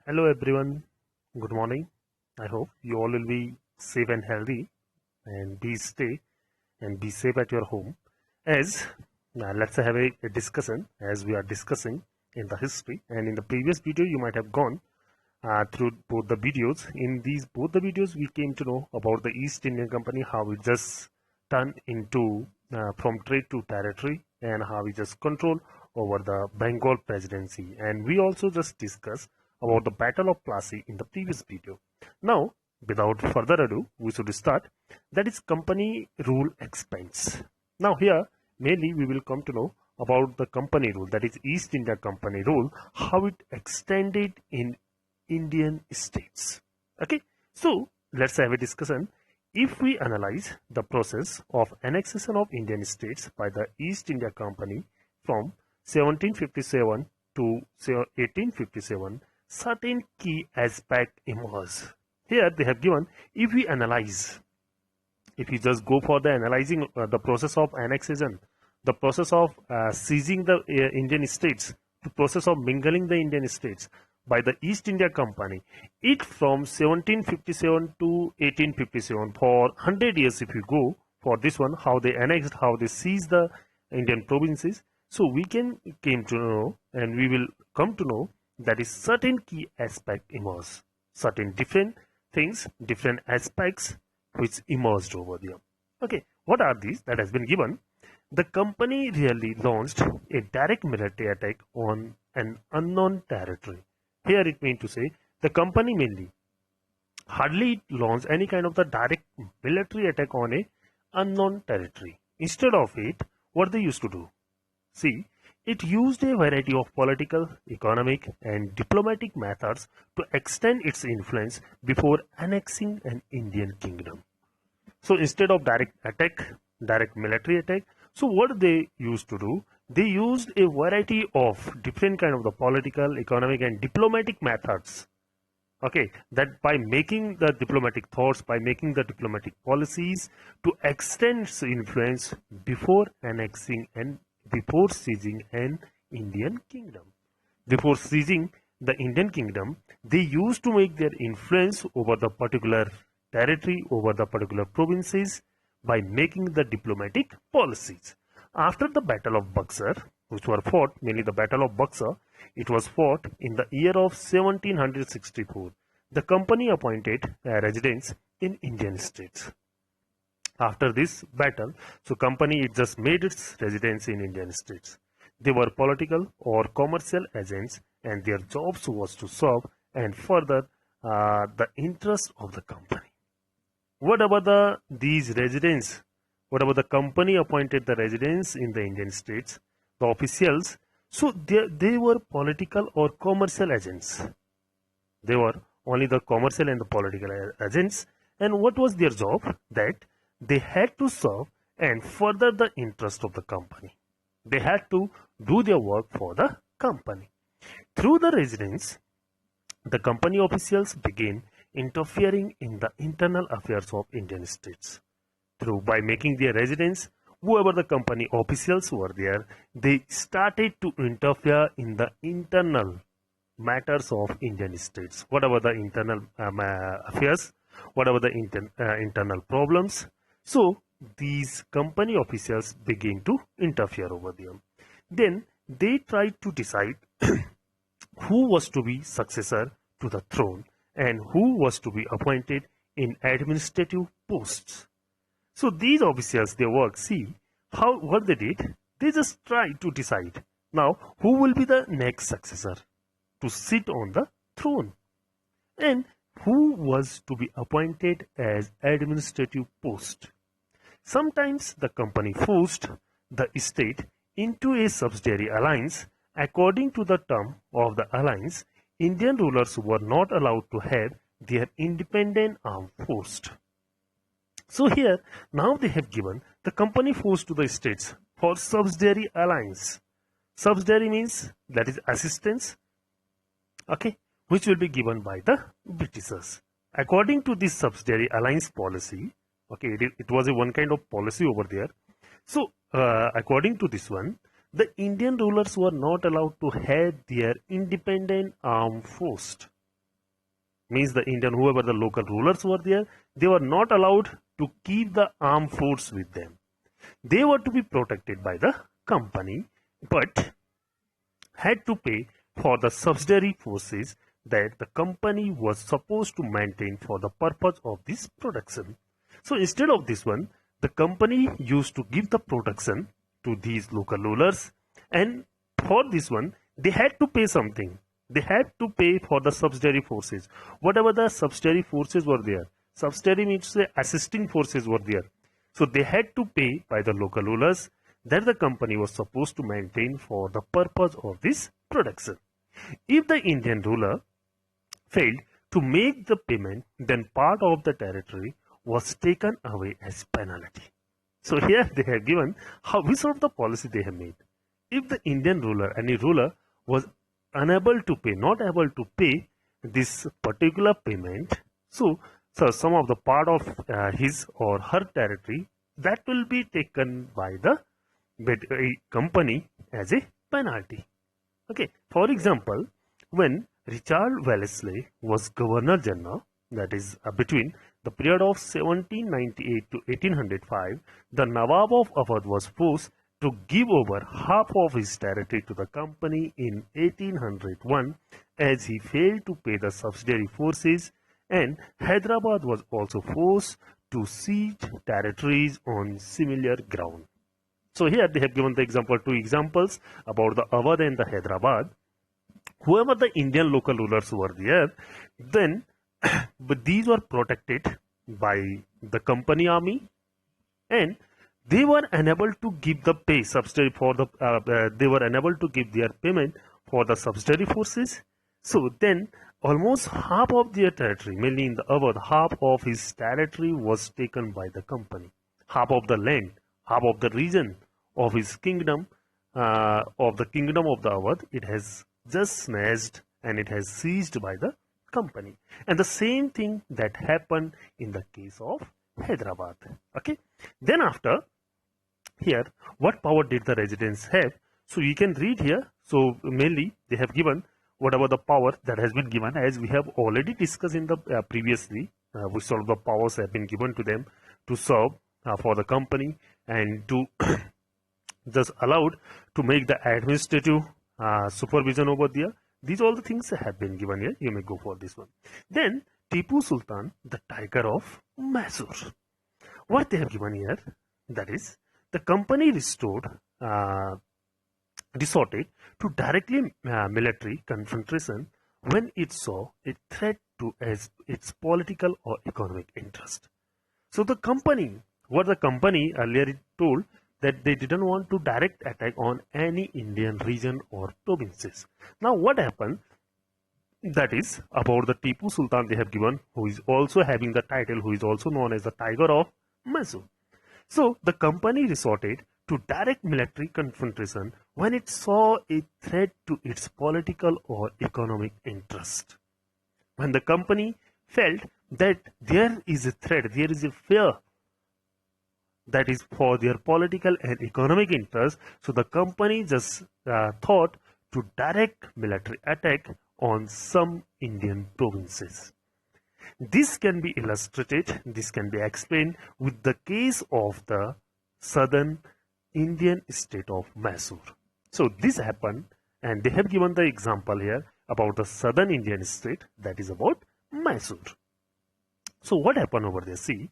Hello everyone, good morning. I hope you all will be safe and healthy and be safe at your home. As let's have a discussion as we are discussing in the history, and in the previous video you might have gone through both the videos. In these both the videos we came to know about the East Indian Company, how it just turned into from trade to territory, and how we just control over the Bengal presidency, and we also just discussed about the Battle of Plassey in the previous video. Now, without further ado, we should start. That is company rule expands. Now here, mainly we will come to know about the company rule, that is East India Company rule, how it extended in Indian states. Okay, so let's have a discussion. If we analyze the process of annexation of Indian states by the East India Company from 1757 to 1857, certain key aspects emerge. Here they have given, if we analyze, if you just go for the analyzing the process of annexation, the process of seizing the Indian states, the process of mingling the Indian states by the East India Company, it from 1757 to 1857, for 100 years if you go for this one, how they annexed, how they seized the Indian provinces. So we came to know, and we will come to know, that is certain key aspect emerge, certain different things, different aspects which emerged over there. Okay, what are these that has been given? The company really launched a direct military attack on an unknown territory. Here it means to say the company mainly hardly launched any kind of the direct military attack on a unknown territory. Instead of it, what they used to do? See, it used a variety of political, economic, and diplomatic methods to extend its influence before annexing an Indian kingdom. So instead of direct attack, direct military attack, so what they used to do? They used a variety of different kind of the political, economic, and diplomatic methods. Okay, that by making the diplomatic thoughts, by making the diplomatic policies to extend its influence before annexing and before seizing an Indian kingdom. Before seizing the Indian kingdom, they used to make their influence over the particular territory, over the particular provinces, by making the diplomatic policies. After the Battle of Buxar, which were fought, mainly the Battle of Buxar, it was fought in the year of 1764. The company appointed residents in Indian states. After this battle, so company it just made its residence in Indian states. They were political or commercial agents, and their jobs was to serve and further the interest of the company. What about these residents? What about the company appointed the residents in the Indian states, the officials? So they were political or commercial agents. They were only the commercial and the political agents. And what was their job? That they had to serve and further the interest of the company. They had to do their work for the company. Through the residents, the company officials began interfering in the internal affairs of Indian states. By making their residents, whoever the company officials were there, they started to interfere in the internal matters of Indian states. Whatever the internal affairs, whatever the internal problems. So these company officials began to interfere over them. Then they tried to decide who was to be successor to the throne and who was to be appointed in administrative posts. So these officials, they work, see what they did, they just tried to decide now who will be the next successor to sit on the throne and who was to be appointed as administrative post. Sometimes the company forced the state into a subsidiary alliance. According to the term of the alliance, Indian rulers were not allowed to have their independent armed force. So here, now they have given the company force to the states for subsidiary alliance. Subsidiary means that is assistance, okay, which will be given by the Britishers. According to this subsidiary alliance policy, okay, it was a one kind of policy over there. So according to this one, the Indian rulers were not allowed to have their independent armed force. means the Indian, whoever the local rulers were there, they were not allowed to keep the armed force with them. They were to be protected by the company, but had to pay for the subsidiary forces that the company was supposed to maintain for the purpose of this production. So instead of this one, the company used to give the protection to these local rulers, and for this one they had to pay something. They had to pay for the subsidiary forces, whatever the subsidiary forces were there. Subsidiary means the assisting forces were there, so they had to pay by the local rulers that the company was supposed to maintain for the purpose of this production. If the Indian ruler failed to make the payment, then part of the territory was taken away as penalty. So here they have given how which sort of the policy they have made. If the Indian ruler, any ruler, was unable to pay, not able to pay this particular payment, so some of the part of his or her territory, that will be taken by the company as a penalty. Okay, for example, when Richard Wellesley was Governor General, that is between the period of 1798 to 1805, the Nawab of Awadh was forced to give over half of his territory to the company in 1801 as he failed to pay the subsidiary forces, and Hyderabad was also forced to cede territories on similar ground. So here they have given the example, two examples about the Awadh and the Hyderabad. Whoever the Indian local rulers were there, then but these were protected by the company army, and they were unable to give the pay subsidiary for the they were unable to give their payment for the subsidiary forces. So then almost half of their territory, mainly in the Awadh, half of his territory was taken by the company. Half of the land, half of the region of his kingdom, of the kingdom of the Awadh, it has just snatched and it has seized by the company. And the same thing that happened in the case of Hyderabad. Okay. Then after, here, what power did the residents have? So you can read here. So mainly they have given whatever the power that has been given, as we have already discussed in the previously, which sort of the powers have been given to them to serve for the company and to just allowed to make the administrative supervision over there. These all the things have been given here. You may go for this one. Then Tipu Sultan, the tiger of Mysore. What they have given here, that is, the company resorted to directly military confrontation when it saw a threat to its political or economic interest. So the company, what the company earlier told, that they didn't want to direct attack on any Indian region or provinces. Now what happened, that is about the Tipu Sultan they have given, who is also having the title, who is also known as the Tiger of Mysore. So the company resorted to direct military confrontation when it saw a threat to its political or economic interest. When the company felt that there is a threat, there is a fear that is for their political and economic interest, so the company just thought to direct military attack on some Indian provinces. This can be illustrated, this can be explained with the case of the southern Indian state of Mysore. So this happened, and they have given the example here about the southern Indian state, that is about Mysore. So what happened over there? See,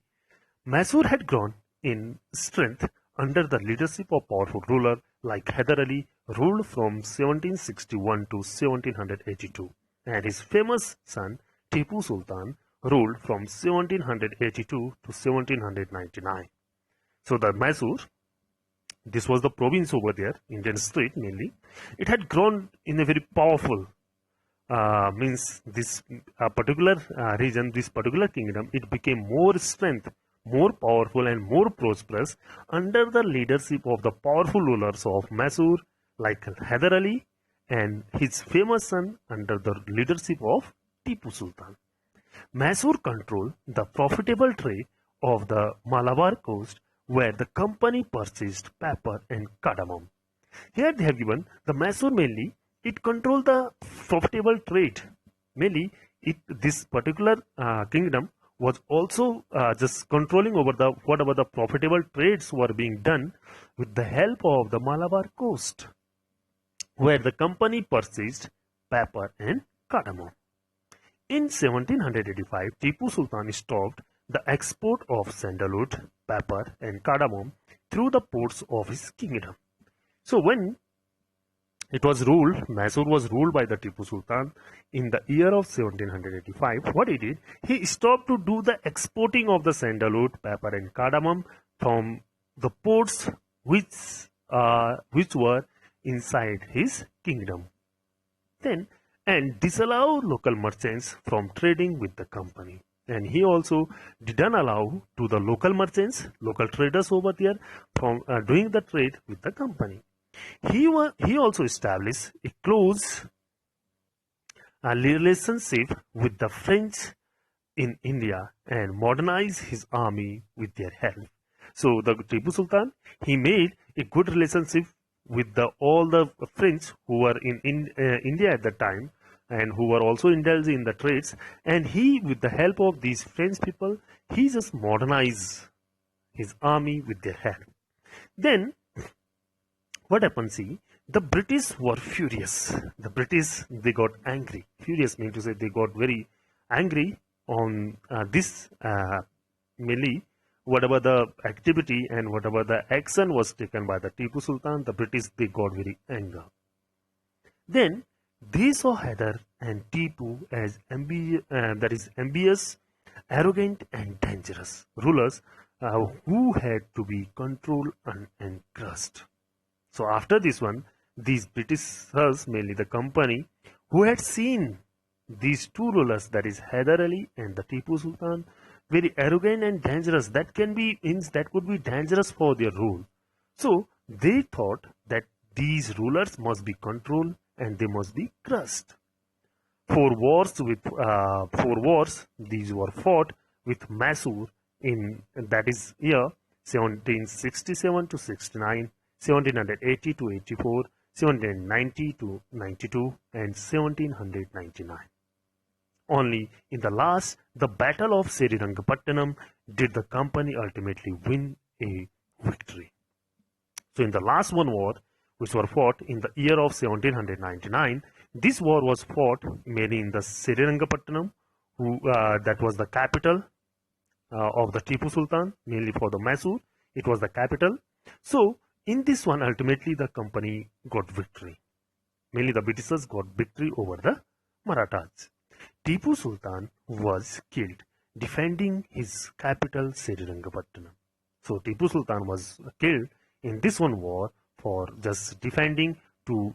Mysore had grown in strength under the leadership of powerful ruler like Hyder Ali, ruled from 1761 to 1782, and his famous son Tipu Sultan ruled from 1782 to 1799. So the Mysore, this was the province over there, Indian state mainly. It had grown in a very powerful, means this particular region, this particular kingdom, it became more strength, more powerful and more prosperous under the leadership of the powerful rulers of Mysore like Hyder Ali and his famous son under the leadership of Tipu Sultan. Mysore controlled the profitable trade of the Malabar coast, where the company purchased pepper and cardamom. Here they have given the Mysore mainly, it controlled the profitable trade. Mainly this particular kingdom was also just controlling over the whatever the profitable trades were being done with the help of the Malabar coast, where the company purchased pepper and cardamom. In 1785, Tipu Sultan stopped the export of sandalwood, pepper, and cardamom through the ports of his kingdom. So when it was ruled, Mysore was ruled by the Tipu Sultan in the year of 1785. What he did, he stopped to do the exporting of the sandalwood, pepper, and cardamom from the ports which were inside his kingdom. Then, and disallow local merchants from trading with the company. And he also didn't allow to the local merchants, local traders over there from doing the trade with the company. He also established a close relationship with the French in India and modernized his army with their help. So the Tipu Sultan, he made a good relationship with all the French who were in India at the time and who were also indulged in the trades, and he, with the help of these French people, he just modernized his army with their help. Then what happened? See, the British were furious. The British, they got angry. Furious means to say they got very angry on this mainly whatever the activity and whatever the action was taken by the Tipu Sultan. The British, they got very angry. Then they saw Hyder and Tipu as ambitious, arrogant, and dangerous rulers who had to be controlled and crushed. So after this one, these Britishers, mainly the company, who had seen these two rulers, that is Hyder Ali and the Tipu Sultan, very arrogant and dangerous, that could be dangerous for their rule. So they thought that these rulers must be controlled and they must be crushed. Four wars, these were fought with Mysore in, that is, year 1767 to 69. 1780 to 84, 1790 to 92, and 1799. Only in the last, the Battle of Srirangapatnam, did the company ultimately win a victory. So in the last one war, which were fought in the year of 1799, this war was fought mainly in the Srirangapatnam, that was the capital of the Tipu Sultan, mainly for the Mysore. It was the capital. So in this one, ultimately the company got victory. Mainly the Britishers got victory over the Marathas. Tipu Sultan was killed defending his capital Srirangapatnam. So Tipu Sultan was killed in this one war for just defending to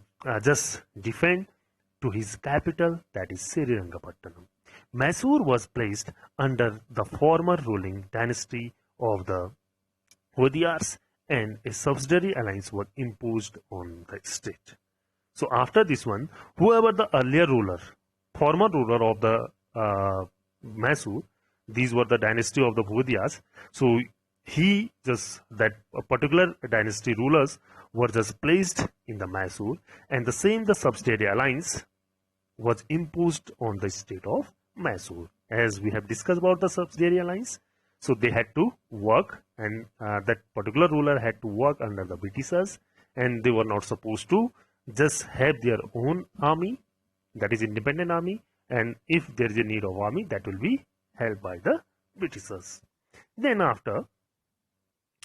defend to his capital, that is Srirangapatnam. Mysore was placed under the former ruling dynasty of the Wadiyars, and a subsidiary alliance was imposed on the state. So after this one, whoever the earlier ruler, former ruler of the Mysore, these were the dynasty of the Wadiyars. So that particular dynasty rulers were just placed in the Mysore, and the subsidiary alliance was imposed on the state of Mysore. As we have discussed about the subsidiary alliance, so they had to work, and that particular ruler had to work under the Britishers, and they were not supposed to just have their own army, that is independent army, and if there is a need of army, that will be held by the Britishers. Then after,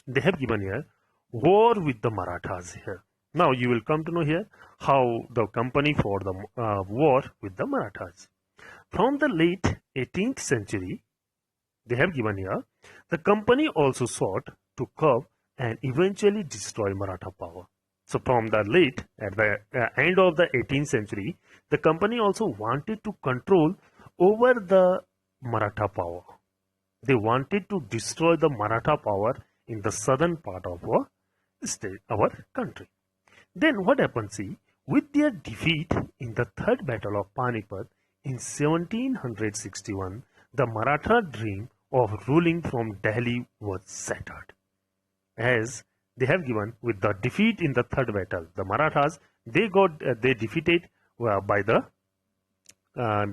they have given here war with the Marathas here. Now you will come to know here how the company fought the war with the Marathas. From the late 18th century, they have given here, the company also sought to curb and eventually destroy Maratha power. So from the at the end of the 18th century, the company also wanted to control over the Maratha power. They wanted to destroy the Maratha power in the southern part of our state, our country. Then what happened? See, with their defeat in the third battle of Panipat in 1761, the Maratha dream of ruling from Delhi was shattered. As they have given, with the defeat in the third battle, the Marathas, they defeated by the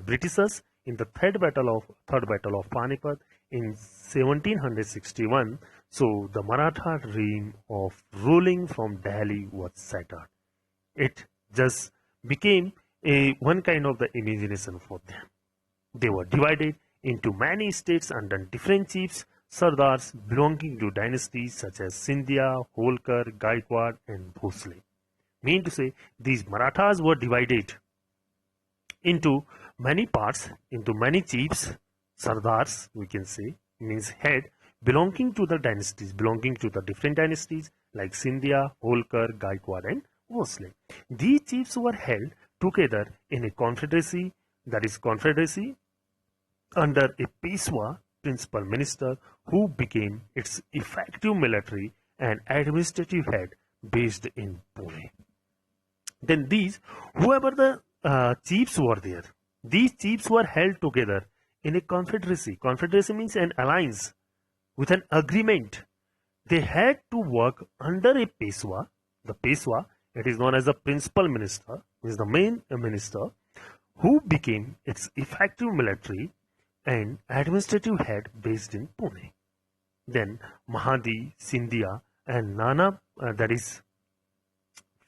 Britishers in the third battle of Panipat in 1761. So the Maratha dream of ruling from Delhi was shattered. It just became a one kind of the imagination for them. They were divided into many states under different chiefs, Sardars belonging to dynasties such as Scindia, Holkar, Gaikwad, and Bhosle. Mean to say, these Marathas were divided into many parts, into many chiefs, Sardars, we can say, means head, belonging to the dynasties, belonging to the different dynasties like Scindia, Holkar, Gaikwad, and Bhosle. These chiefs were held together in a confederacy, that is confederacy under a Peshwa principal minister who became its effective military and administrative head based in Pune. Then whoever the chiefs were there, these chiefs were held together in a confederacy. Confederacy means an alliance with an agreement. They had to work under a Peshwa. The Peshwa, it is known as the principal minister, is the main minister, who became its effective military and administrative head based in Pune. Then Mahadi, Scindia, and Nana, that is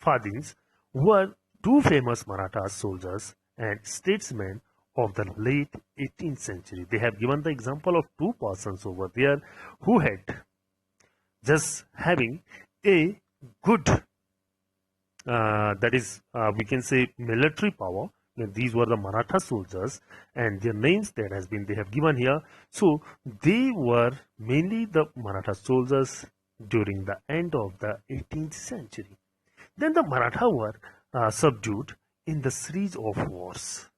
Fadins, were two famous Maratha soldiers and statesmen of the late 18th century. They have given the example of two persons over there who had just having a good, that is, we can say, military power. These were the Maratha soldiers, and their names that has been they have given here. So they were mainly the Maratha soldiers during the end of the 18th century. Then the Maratha were subdued in the series of wars.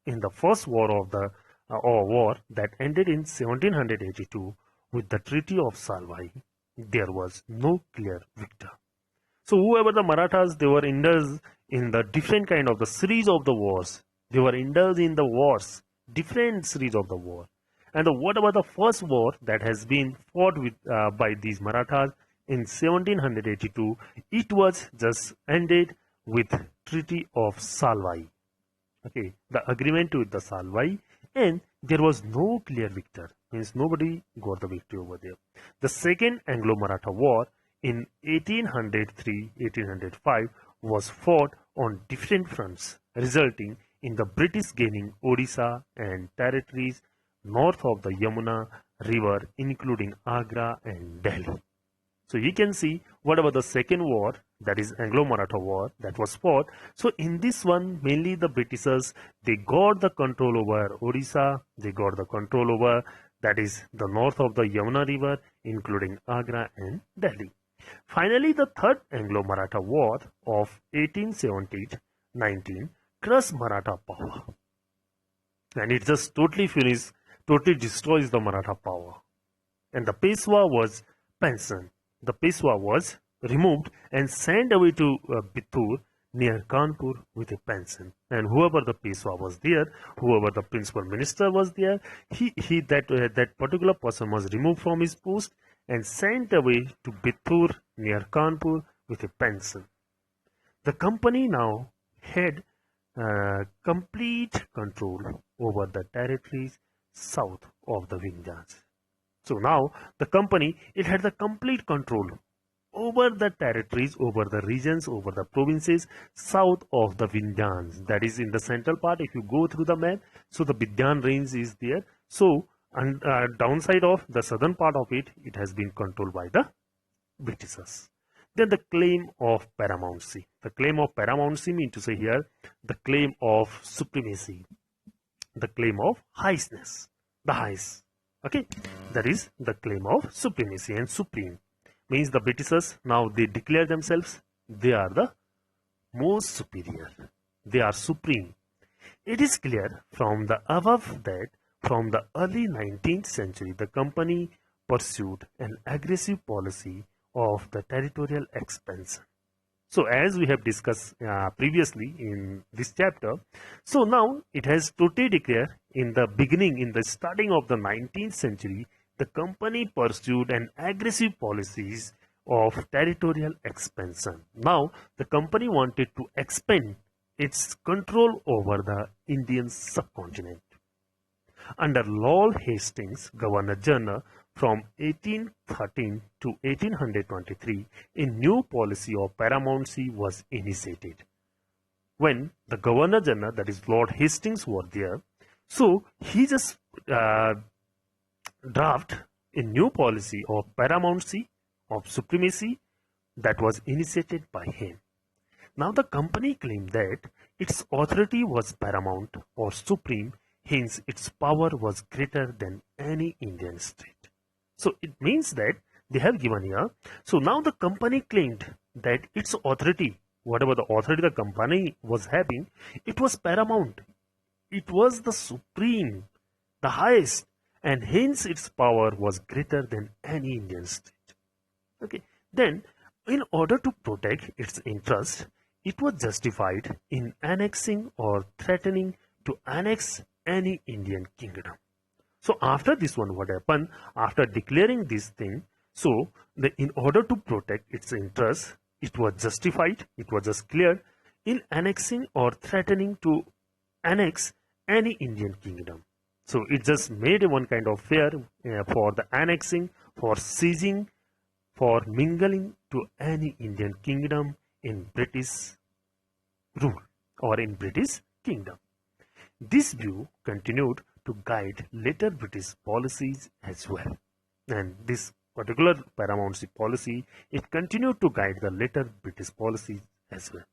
In the first war of the war that ended in 1782 with the Treaty of Salwai, there was no clear victor. So whoever the Marathas, they were indulged in the different kind of the series of the wars. They were indulged in the wars, different series of the war. And what about the first war that has been fought with by these Marathas in 1782? It was just ended with Treaty of Salwai. Okay, the agreement with the Salwai, and there was no clear victor. Means nobody got the victory over there. The second Anglo-Maratha War in 1803-1805 was fought on different fronts, resulting in the British gaining Odisha and territories north of the Yamuna river, including Agra and Delhi. So you can see whatever the second war, that is Anglo-Maratha War, that was fought. So in this one, mainly the Britishers, they got the control over Odisha, they got the control over, that is the north of the Yamuna river, including Agra and Delhi. Finally, the third Anglo-Maratha War of 1870-19 crushed Maratha power. And it just totally destroys the Maratha power. And the Peshwa was pensioned. The Peshwa was removed and sent away to Bittur near Kanpur with a pension. And whoever the Peshwa was there, whoever the principal minister was there, that particular person was removed from his post and sent away to Bittur near Kanpur with a pension. The company now had complete control over the territories south of the Vindhyas. So now the company, it had the complete control over the territories, over the regions, over the provinces south of the Vindhyans. That is in the central part. If you go through the map, so the Vindhyan range is there. So and downside of the southern part of it, it has been controlled by the Britishers. Then the claim of paramountcy. The claim of paramountcy means to say here the claim of supremacy, the claim of highest, the highest. Okay, that is the claim of supremacy. And supreme means the Britishers now they declare themselves they are the most superior. They are supreme. It is clear from the above that from the early 19th century the company pursued an aggressive policy of the territorial expansion. So as we have discussed previously in this chapter, so now it has totally declared in the beginning, in the starting of the 19th century, the company pursued an aggressive policies of territorial expansion. Now the company wanted to expand its control over the Indian subcontinent. Under Lord Hastings, Governor General, from 1813 to 1823, a new policy of paramountcy was initiated. When the Governor General, that is Lord Hastings, were there, so he just draft a new policy of paramountcy, of supremacy, that was initiated by him. Now the company claimed that its authority was paramount or supreme, hence its power was greater than any Indian state. So it means that they have given here. So now the company claimed that its authority, whatever the authority the company was having, it was paramount. It was the supreme, the highest, and hence its power was greater than any Indian state. Okay. Then, in order to protect its interest, it was justified in annexing or threatening to annex any Indian kingdom. So after this one, what happened? After declaring this thing, so in order to protect its interest, it was justified, it was just cleared in annexing or threatening to annex any Indian kingdom. So it just made one kind of fair for the annexing, for seizing, for mingling to any Indian kingdom in British rule or in British kingdom. This view continued to guide later British policies as well. And this particular paramountcy policy, it continued to guide the later British policies as well.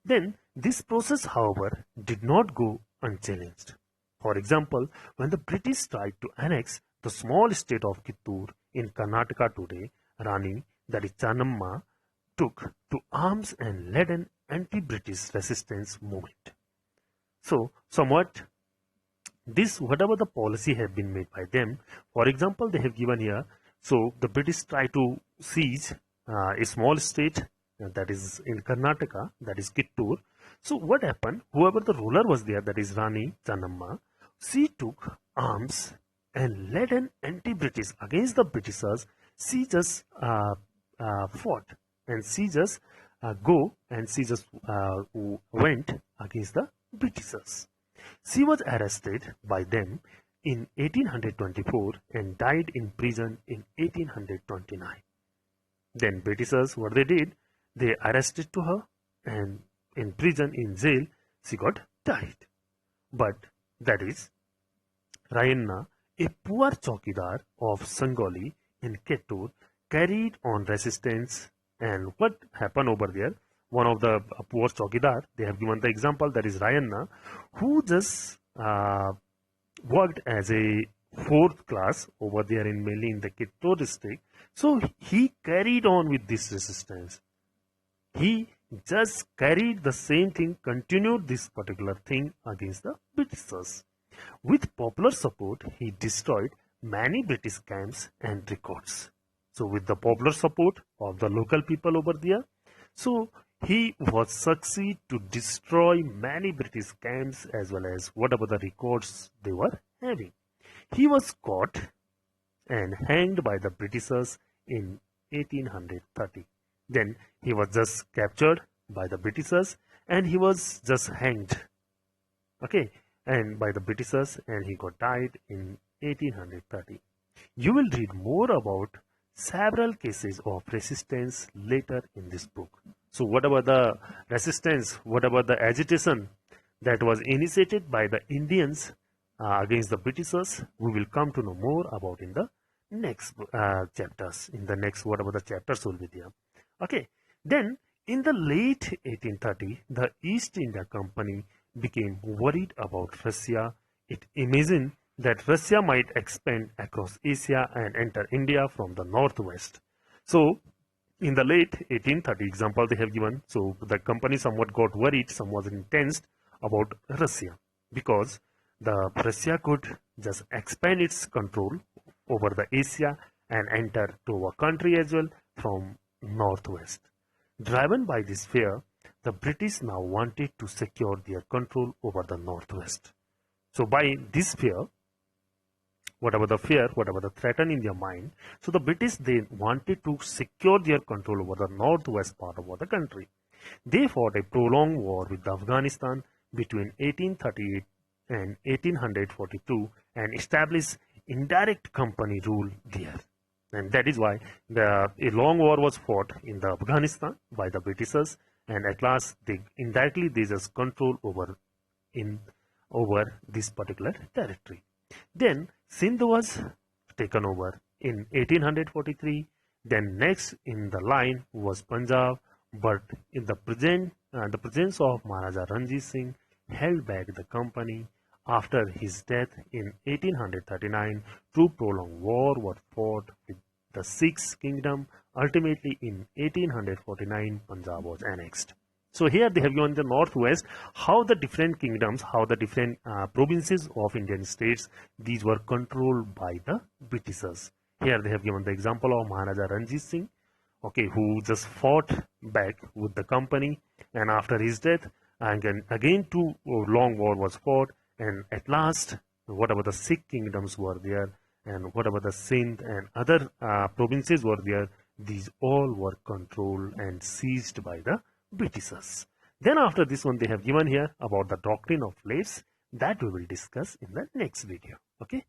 Then this process, however, did not go unchallenged. For example, when the British tried to annex the small state of Kittur in Karnataka today, Rani, that is Channamma, took to arms and led an anti-British resistance movement. So, somewhat, this, whatever the policy have been made by them, for example, they have given here, so the British try to seize a small state that is in Karnataka, that is Kittur. So what happened? Whoever the ruler was there, that is Rani Channamma, she took arms and led an anti-British against the Britishers. She just fought and she just went against the Britishers. She was arrested by them in 1824 and died in prison in 1829. Then Britishers, what they did, they arrested to her and in prison, in jail, she got died. But that is Rayanna, a poor chowkidar of Sangoli in Kettur, carried on resistance. And what happened over there? One of the poor chowkidar, they have given the example, that is Rayanna, who just worked as a fourth class over there in mainly in the Kittur district. So he carried on with this resistance. He just carried the same thing, continued this particular thing against the Britishers. With popular support, he destroyed many British camps and records. So with the popular support of the local people over there, so he was succeed to destroy many British camps as well as whatever the records they were having. He was caught and hanged by the Britishers in 1830. Then he was just captured by the Britishers and he was just hanged. Okay, and by the Britishers, and he got died in 1830. You will read more about several cases of resistance later in this book. So whatever the resistance, whatever the agitation that was initiated by the Indians against the Britishers, we will come to know more about in the next chapters, in the next whatever the chapters will be there. Okay, then in the late 1830, the East India Company became worried about Russia. It imagined that Russia might expand across Asia and enter India from the northwest. So in the late 1830 example they have given, so the company somewhat got worried, somewhat tensed about Russia, because the Russia could just expand its control over the Asia and enter to our country as well from northwest. Driven by this fear, the British now wanted to secure their control over the northwest. So by this fear, whatever the fear, whatever the threat in their mind, so the British, they wanted to secure their control over the northwest part of the country. They fought a prolonged war with Afghanistan between 1838 and 1842 and established indirect company rule there. And that is why a long war was fought in the Afghanistan by the Britishers, and at last they indirectly they just control over this particular territory. Then Sindh was taken over in 1843. Then next in the line was Punjab, but in the presence of Maharaja Ranjit Singh held back the company. After his death in 1839, two prolonged wars were fought with the Sixth Kingdom. Ultimately, in 1849, Punjab was annexed. So here they have given the northwest how the different kingdoms, how the different provinces of Indian states, these were controlled by the Britishers. Here they have given the example of Maharaja Ranjit Singh, okay, who just fought back with the company, and after his death, and again two long war was fought, and at last, whatever the Sikh kingdoms were there, and whatever the Sindh and other provinces were there, these all were controlled and seized by the Britishers. Then after this one, they have given here about the doctrine of slaves, that we will discuss in the next video. Okay.